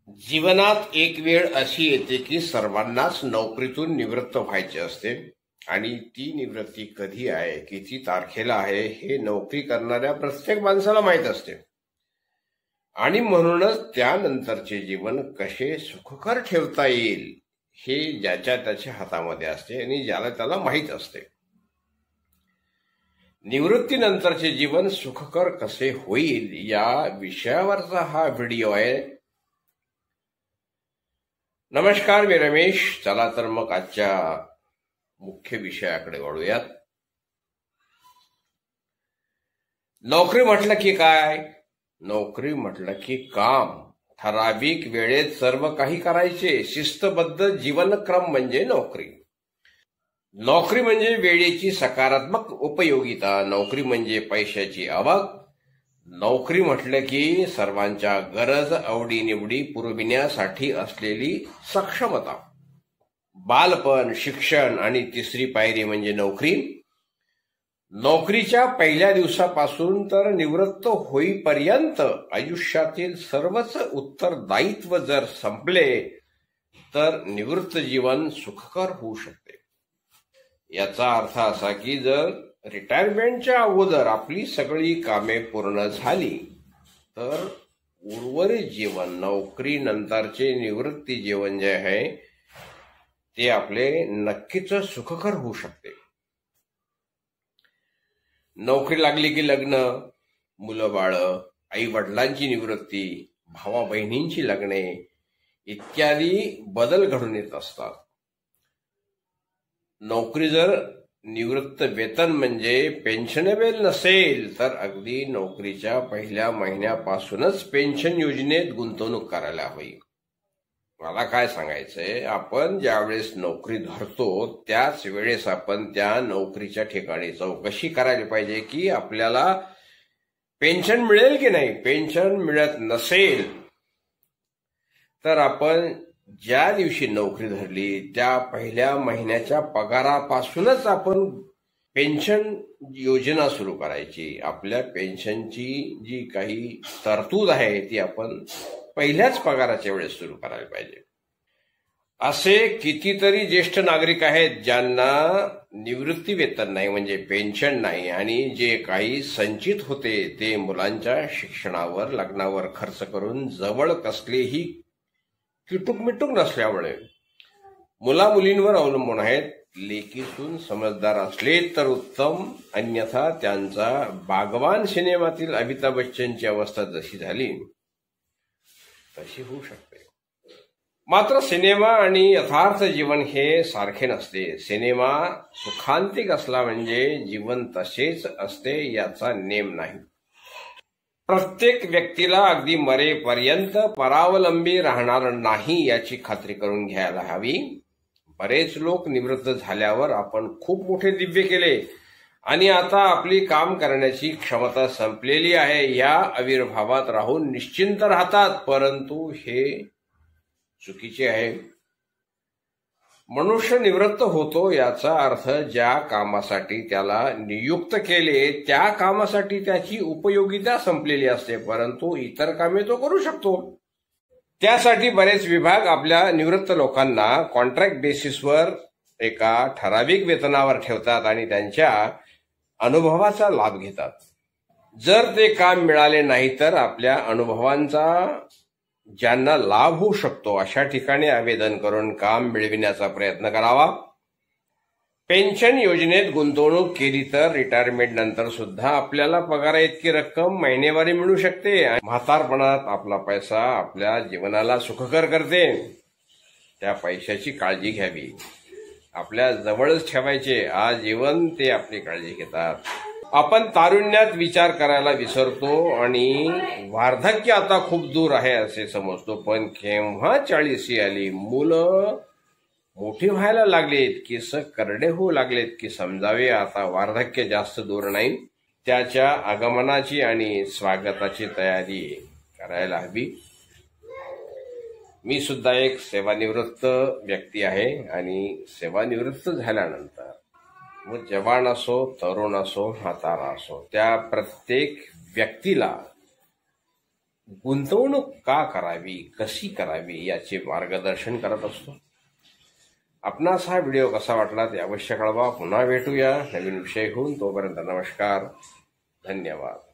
जीवनात एक वेळ अशी येते की सर्वांनाच नोकरीतून निवृत्त व्हायचे असते आणि ती निवृत्ती कधी आहे, किती तारखेला आहे हे नोकरी करणाऱ्या प्रत्येक माणसाला माहीत असते. आणि म्हणूनच त्यानंतरचे जीवन कसे सुखकर ठेवता येईल हे ज्याच्या त्याच्या हातामध्ये असते आणि ज्याला त्याला माहीत असते. निवृत्तीनंतरचे जीवन सुखकर कसे होईल या विषयावरचा हा व्हिडिओ आहे. नमस्कार, मी रमेश. चला तर मग आजच्या मुख्य विषयाकडे वळूयात. नोकरी म्हटलं की काय? नोकरी म्हटलं की काम, ठराविक वेळेत सर्व काही करायचे, शिस्तबद्ध जीवनक्रम म्हणजे नोकरी. नोकरी म्हणजे वेळेची सकारात्मक उपयोगिता, नोकरी म्हणजे पैशाची आवक. नोकरी म्हटलं की सर्वांच्या गरज आवडीनिवडी पुरविण्यासाठी असलेली सक्षमता. बालपण, शिक्षण आणि तिसरी पायरी म्हणजे नोकरी. नोकरीच्या पहिल्या दिवसापासून तर निवृत्त होईपर्यंत आयुष्यातील सर्वच उत्तरदायित्व जर संपले तर निवृत्त जीवन सुखकर होऊ शकते. याचा अर्थ असा की जर रिटायरमेंटच्या अगोदर आपली सगळी कामे पूर्ण झाली तर उर्वरित जीवन, नोकरी नंतरचे निवृत्ती जीवन जे आहे ते आपले नक्कीच सुखकर होऊ शकते. नोकरी लागली की लग्न, मुलं बाळ, आई वडिलांची निवृत्ती, भावा बहिणींची लग्ने इत्यादी बदल घडून येत असतात. नोकरी जर निवृत्त वेतन म्हणजे पेन्शनेबल नसेल तर अगदी नोकरीच्या पहिल्या महिन्यापासूनच पेन्शन योजनेत गुंतवणूक करायला हवी. मला काय सांगायचंय, आपण ज्यावेळेस नोकरी धरतो त्याच वेळेस आपण त्या नोकरीच्या ठिकाणी चौकशी करायला पाहिजे की आपल्याला पेन्शन मिळेल की नाही. पेन्शन मिळत नसेल तर आपण ज्या दिवशी नोकरी धरली त्या पहिल्या महिन्याच्या पगारापासूनच आपण पेन्शन योजना सुरू करायची. आपल्या पेन्शनची जी काही तरतूद आहे ती आपण पहिल्याच पगाराच्या वेळेस सुरू करायला पाहिजे. असे कितीतरी ज्येष्ठ नागरिक आहेत ज्यांना निवृत्ती वेतन नाही म्हणजे पेन्शन नाही आणि जे काही संचित होते ते मुलांच्या शिक्षणावर, लग्नावर खर्च करून जवळ कसलेही किटुकमिटुक नसल्यामुळे मुला मुलींवर अवलंबून आहेत. लेकीसून समजदार असले तर उत्तम, अन्यथा त्यांचा बागवान सिनेमातील अमिताभ बच्चनची अवस्था जशी झाली तशी होऊ शकते. मात्र सिनेमा आणि यथार्थ जीवन हे सारखे नसते. सिनेमा सुखांतिक असला म्हणजे जीवन तसेच असते याचा नेम नाही. प्रत्येक व्यक्तीला अगदी मरेपर्यंत परावलंबी राहणार नाही याची खात्री करून घ्यायला हवी. बरेच लोक निवृत्त झाल्यावर आपण खूप मोठे दिव्य केले आणि आता आपली काम करण्याची क्षमता संपलेली आहे या आविर्भावात राहून निश्चिंत राहतात, परंतु हे चुकीचे आहे. मनुष्य निवृत्त होतो याचा अर्थ ज्या कामासाठी त्याला नियुक्त केले त्या कामासाठी त्याची उपयोगिता संपलेली असते, परंतु इतर कामे तो करू शकतो. त्यासाठी बरेच विभाग आपल्या निवृत्त लोकांना कॉन्ट्रॅक्ट बेसिसवर एका ठराविक वेतनावर ठेवतात आणि त्यांच्या अनुभवाचा लाभ घेतात. जर ते काम मिळाले नाही तर आपल्या अनुभवांचा ज्यांना लाभ होऊ शकतो अशा ठिकाणी आवेदन करून काम मिळविण्याचा प्रयत्न करावा. पेन्शन योजनेत गुंतवणूक केली तर रिटायरमेंट नंतर सुद्धा आपल्याला पगारा इतकी रक्कम महिनेवारी मिळू शकते. म्हातारपणात आपला पैसा आपल्या जीवनाला सुखकर करते. त्या पैशाची काळजी घ्यावी, आपल्या जवळच ठेवायचे. आजीवन ते आपली काळजी घेतात. आपण तारुण्यात विचार करायला विसरतो आणि वार्धक्य आता खूप दूर आहे असे समजतो, पण केव्हा 40 आली, मुलं मोठी व्हायला लागलेत, केस करडे होऊ लागलेत की समजावे आता वार्धक्य जास्त दूर नाही. त्याच्या आगमनाची आणि स्वागताची तयारी करायला हवी. मी सुद्धा एक सेवानिवृत्त व्यक्ती आहे आणि सेवानिवृत्त झाल्यानंतर मग जवान असो, तरुण असो, म्हातारा असो, त्या प्रत्येक व्यक्तीला गुंतवणूक का करावी, कशी करावी याचे मार्गदर्शन करत असतो. आपणास हा व्हिडिओ कसा वाटला ते अवश्य कळवा. पुन्हा भेटूया नवीन विषय घेऊन. तोपर्यंत नमस्कार, धन्यवाद.